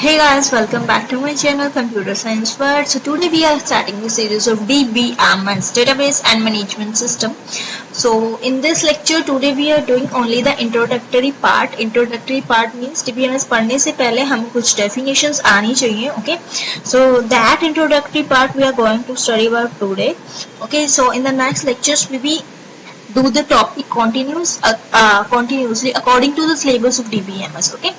Hey guys, welcome back to my channel Computer Science World. So today we are starting the series of DBMS, Database and Management System. So in this lecture today we are doing only the introductory part. Introductory part means DBMS पढ़ने से पहले हमें कुछ definitions आनी चाहिए. Okay, so that introductory part we are going to study about today. Okay, so in the next lectures we will do the topic continuously according to the syllabus of DBMS. Okay,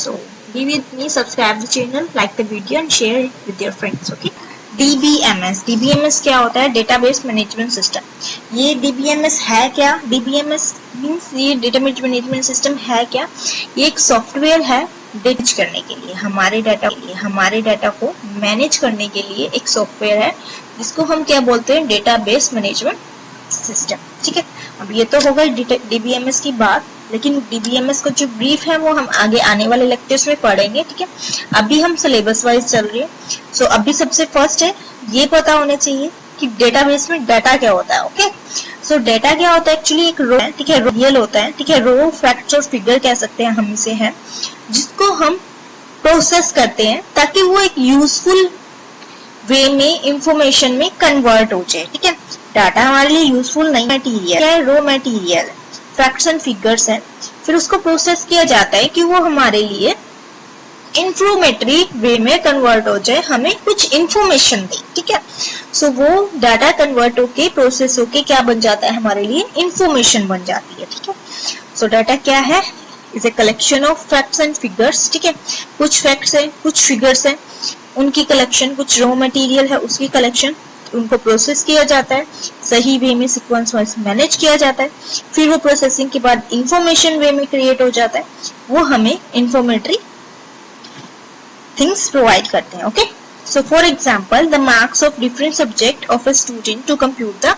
so be with me, subscribe the channel, like the video and share it with your friends. Okay, DBMS क्या होता है? Database management system. ये DBMS है क्या? DBMS means ये database management system है क्या? ये एक सॉफ्टवेयर है मैनेज करने के लिए, हमारे डाटा को मैनेज करने के लिए एक सॉफ्टवेयर है जिसको हम क्या बोलते हैं? Database management system. ठीक है, अब ये तो हो गई DBMS की बात, लेकिन DBMS का जो ब्रीफ है वो हम आगे आने वाले लेक्चर्स में पढ़ेंगे. ठीक है, अभी हम सिलेबस वाइज चल रहे हैं. सो अभी सबसे फर्स्ट है ये पता होना चाहिए कि डेटाबेस में डाटा क्या होता है. ओके, सो डाटा क्या होता है? एक्चुअली एक रो है. ठीक है, रियल होता है. ठीक है, रो, फैक्ट्स और फिगर कह सकते हैं हम इसे, है जिसको हम प्रोसेस करते हैं ताकि वो एक यूजफुल वे में इंफॉर्मेशन में कन्वर्ट हो जाए. ठीक है, डाटा हमारे लिए यूजफुल नहीं, मटेरियल है, रो मटेरियल है, फैक्ट्स एंड फिगर्स है. फिर उसको प्रोसेस किया जाता है कि वो हमारे लिए इंफॉर्मेटरी वे में कन्वर्ट हो जाए, हमें कुछ इंफॉर्मेशन दे. ठीक है, सो वो डाटा कन्वर्ट होके प्रोसेस होके क्या बन जाता है? हमारे लिए इंफॉर्मेशन बन जाती है. ठीक है, सो डाटा क्या है? Is a collection of facts and figures. ठीक है, कुछ फैक्ट्स है, कुछ फिगर्स है, उनकी कलेक्शन, कुछ रॉ मटेरियल है उसकी कलेक्शन, उनको प्रोसेस किया जाता है, सही वे में सीक्वेंस वाइज मैनेज किया जाता है. फिर वो प्रोसेसिंग के बाद इंफॉर्मेशन वे में क्रिएट हो जाता है, वो हमें इंफॉर्मेटरी थिंग्स प्रोवाइड करते हैं. Okay, so for example the marks of different subject of a student to compute the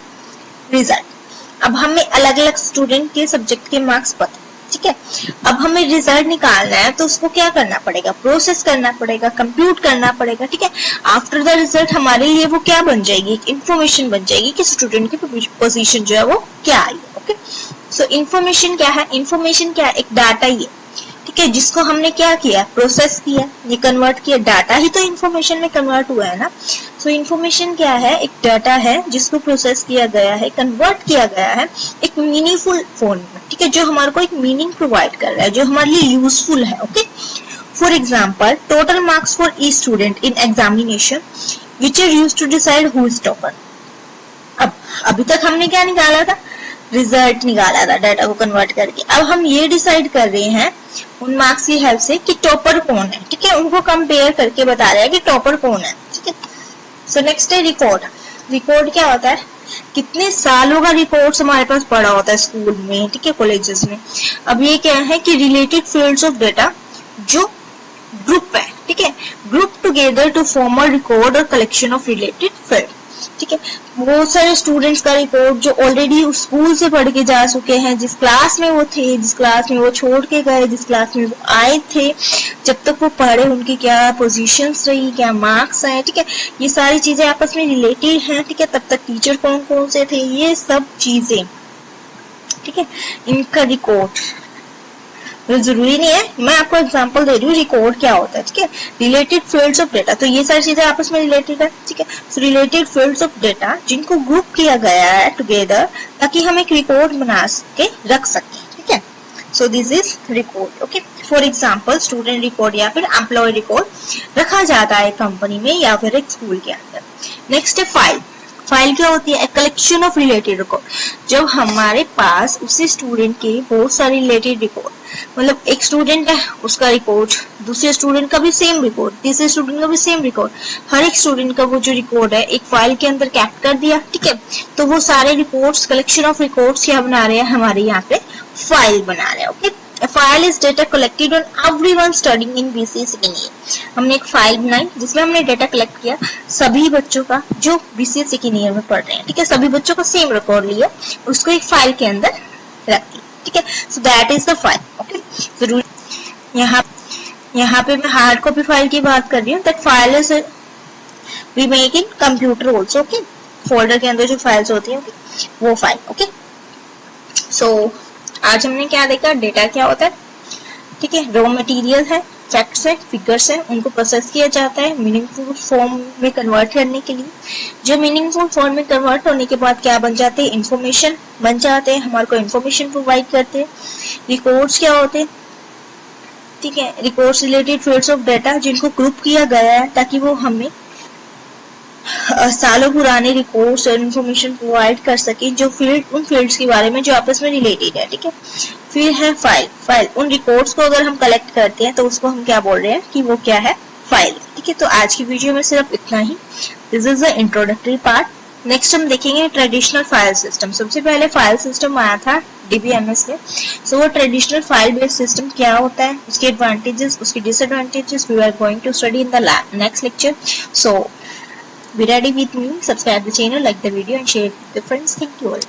result. अब हमें अलग अलग स्टूडेंट के सब्जेक्ट के मार्क्स पता है. ठीक है, अब हमें रिजल्ट निकालना है तो उसको क्या करना पड़ेगा? प्रोसेस करना पड़ेगा, कंप्यूट करना पड़ेगा. ठीक है, आफ्टर द रिजल्ट हमारे लिए वो क्या बन जाएगी? एक इंफॉर्मेशन बन जाएगी कि स्टूडेंट की पोजीशन जो है वो क्या आई है. ओके, सो इंफॉर्मेशन क्या है? इंफॉर्मेशन क्या है? एक डाटा ही है. ठीक है, जिसको हमने क्या किया? प्रोसेस किया, ये कन्वर्ट किया. डाटा ही तो इंफॉर्मेशन में कन्वर्ट हुआ है ना. सो इंफॉर्मेशन क्या है? एक डाटा है जिसको प्रोसेस किया गया है, कन्वर्ट किया गया है एक मीनिंगफुल फॉर्म में. ठीक है, जो हमारे को एक मीनिंग प्रोवाइड कर रहा है, जो हमारे लिए यूजफुल है. Okay, for example total marks for each student in examination which are used to decide who is topper. अब अभी तक हमने क्या निकाला था? रिजल्ट निकाला था डाटा को कन्वर्ट करके. अब हम ये डिसाइड कर रहे हैं उन मार्क्स की हेल्प से कि टॉपर कौन है. ठीक है, उनको कंपेयर करके बता रहे हैं कि टॉपर कौन है. ठीक है, सो नेक्स्ट है रिकॉर्ड. रिकॉर्ड क्या होता है? कितने सालों का रिकॉर्ड्स हमारे पास पड़ा होता है स्कूल में. ठीक है, कॉलेजेस में. अब ये क्या है कि रिलेटेड फील्ड्स ऑफ डेटा जो ग्रुप है. ठीक है, group together to form a record और कलेक्शन ऑफ रिलेटेड फील्ड. ठीक है, बहुत सारे स्टूडेंट्स का रिकॉर्ड जो ऑलरेडी उस स्कूल से पढ़ के जा चुके हैं, जिस क्लास में वो थे, जिस क्लास में वो छोड़ के गए, जिस क्लास में वो आए थे, जब तक वो पढ़े उनकी क्या पोजीशंस रही, क्या मार्क्स आए. ठीक है, ये सारी चीजें आपस में रिलेटेड हैं. ठीक है, तब तक टीचर कौन कौन से थे, ये सब चीजें. ठीक है, इनका रिकॉर्ड तो जरूरी नहीं है, मैं आपको एग्जांपल दे रही हूँ रिकॉर्ड क्या होता है. ठीक है, रिलेटेड फील्ड्स ऑफ डेटा, तो ये सारी चीजें आपस में रिलेटेड है. ठीक है, सो रिलेटेड फील्ड्स ऑफ डेटा जिनको ग्रुप किया गया है टुगेदर ताकि हम एक रिकॉर्ड बना के रख सकें. ठीक है, so this is record. Okay, for example student record या फिर एम्प्लॉय रिकॉर्ड रखा जाता है कंपनी में या फिर एक स्कूल के अंदर. नेक्स्ट है फाइल. फाइल क्या होती है? Collection of related record. जब हमारे पास उसी स्टूडेंट के बहुत सारे रिलेटेड रिकॉर्ड, मतलब एक स्टूडेंट है उसका रिकॉर्ड, दूसरे स्टूडेंट का भी सेम रिकॉर्ड, तीसरे स्टूडेंट का भी सेम रिकॉर्ड, हर एक स्टूडेंट का वो जो रिकॉर्ड है एक फाइल के अंदर कैप्ट कर दिया. ठीक है, तो वो सारे रिकॉर्ड्स, कलेक्शन ऑफ रिकॉर्ड्स क्या बना रहे हैं? हमारे यहाँ पे फाइल बना रहे हैं. Okay, A file is data collected on everyone studying in BCA second year. हमने एक फाइल बनाई जिसमें हमने डेटा कलेक्ट किया सभी बच्चों का जो BCA सेकेंड ईयर में पढ़ रहे हैं. ठीक है, सभी बच्चों का सेम रिकॉर्ड लिया, उसको एक फाइल के अंदर रख दिया. ठीक है, so that is the file. Okay, जरूरी यहाँ पे मैं हार्ड कॉपी फाइल की बात कर रही हूँ. That file is we make in computer also. Okay, folder के अंदर जो फाइल्स होती है वो फाइल. ओके, सो आज हमने क्या देखा? डेटा क्या होता है. ठीक है, रॉ मटेरियल है, फैक्ट्स है, फिगर्स है, उनको प्रोसेस किया जाता है मीनिंगफुल फॉर्म में कन्वर्ट करने के लिए। जो मीनिंगफुल फॉर्म में कन्वर्ट होने के बाद क्या बन जाते हैं, इंफॉर्मेशन बन जाते हैं, हमारे को इंफॉर्मेशन प्रोवाइड करते हैं। रिकॉर्ड्स क्या होते हैं, ठीक है, records related fields of data जिनको ग्रुप किया गया है ताकि वो हमें सालों पुराने रिकॉर्ड्स और इन्फॉर्मेशन प्रोवाइड कर सके जो फील्ड उन फील्ड्स के बारे में जो आपस में रिलेटेड है, ठीक है। फिर है फाइल। फाइल उन रिकॉर्ड्स को अगर हम कलेक्ट करते हैं तो उसको हम क्या बोल रहे हैं कि वो क्या है, फाइल, ठीक है। तो आज की वीडियो में सिर्फ इतना ही। This is the introductory part. Next हम देखेंगे ट्रेडिशनल फाइल सिस्टम। सबसे पहले फाइल सिस्टम आया था DBMS में। सो वो ट्रेडिशनल फाइल बेस्ड सिस्टम क्या होता है, उसके एडवांटेजेस, उसके disadvantages we are going to study in the next lecture. So be ready with me, subscribe the channel, like the video and share it with your friends. Thank you all.